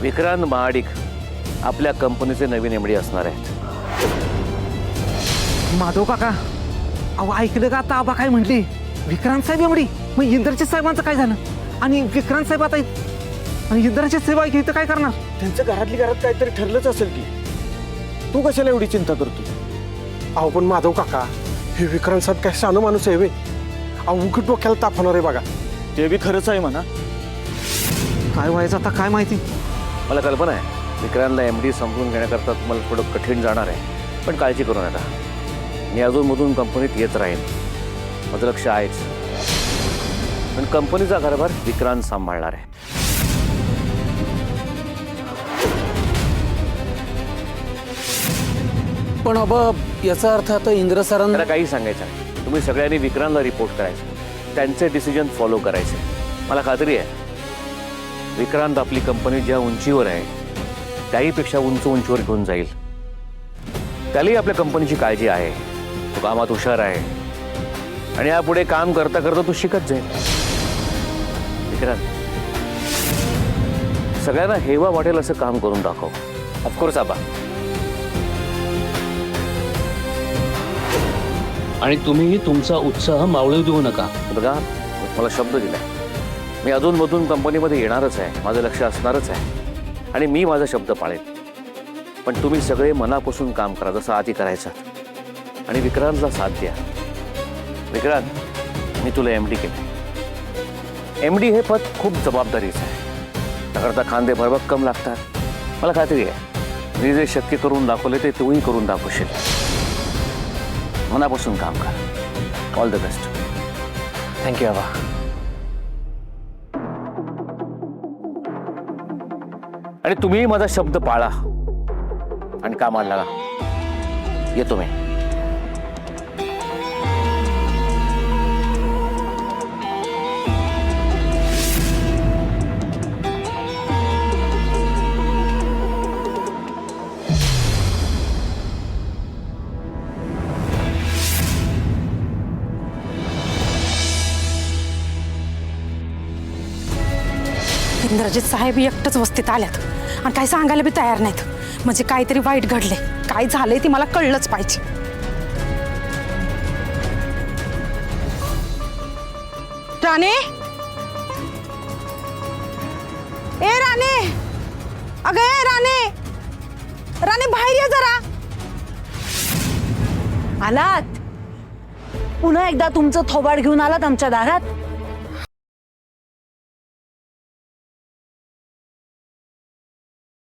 विक्रांत महाडिक आपल्या कंपनीचे नवीन एमडी असणार आहेत. माधव काका, अहो ऐकलं का आता आबा काय म्हणले? विक्रांत साहेब एवढी, मग इंद्रजित साहेबांचं काय झालं? आणि विक्रांत साहेब आता आणि इंद्राची सेवा इथं काय करणार? त्यांचं घरातली घरात काहीतरी ठरलंच असेल की. तू कशाला एवढी चिंता करतो? अहो पण माधव काका, हे विक्रांत साहेब काय शानो माणूस आहे वे? अहो उघड डोक्याला ताप होणार आहे बघा. ते बी खरंच आहे म्हणा. काय व्हायचं आता काय माहिती. मला कल्पना आहे विक्रांतला एमडी समजून घेण्याकरता तुम्हाला थोडं कठीण जाणार आहे, पण काळजी करू नका. मी अजूनमधून कंपनीत येत राहीन, माझं लक्ष आहेच. पण कंपनीचा कारभार विक्रांत सांभाळणार आहे. पण आबा याचा अर्थ आता इंद्र सरांना त्याला काही सांगायचं आहे. तुम्ही सगळ्यांनी विक्रांतला रिपोर्ट करायचं, त्यांचे डिसिजन फॉलो करायचे. मला खात्री आहे विक्रांत आपली कंपनी ज्या उंचीवर आहे त्याहीपेक्षा उंच उंचीवर घेऊन जाईल. त्यालाही आपल्या कंपनीची काळजी आहे. तो कामात हुशार आहे आणि यापुढे काम करता करता तू शिकत जाईल. विक्रांत, सगळ्यांना हेवा वाटेल असं काम करून दाखव. ऑफकोर्स आबा. आणि तुम्ही तुमचा उत्साह मावळू देऊ नका. बघा, मला शब्द दिलाय, मी अधूनमधून कंपनीमध्ये येणारच आहे, माझं लक्ष असणारच आहे आणि मी माझा शब्द पाळेन. पण तुम्ही सगळे मनापासून काम करा जसं आधी करायचं आणि विक्रांतला साथ द्या. विक्रांत, मी तुला एमडी केलं. एमडी हे पद खूप जबाबदारीचं आहे. त्याकरता खांदे भरभक्कम लागतात. मला खात्री आहे मी जे शक्य करून दाखवले ते तूही करून दाखवशील. मनापासून काम कर. All the best. थँक्यू आबा. आणि तुम्ही माझा शब्द पाळा आणि कामाला लागा. येतो मी. इंद्रजित साहेब एकटंच वस्तीत आल्यात आणि काही सांगायला बी तयार नाहीत. म्हणजे काहीतरी वाईट घडले, काय झालंय ती मला कळलंच पाहिजे. राणे, ए राणे, अगं ए राणे, राणे बाहेर ये जरा. आलात पुन्हा एकदा तुमचं थोबाड घेऊन आलात आमच्या दारात.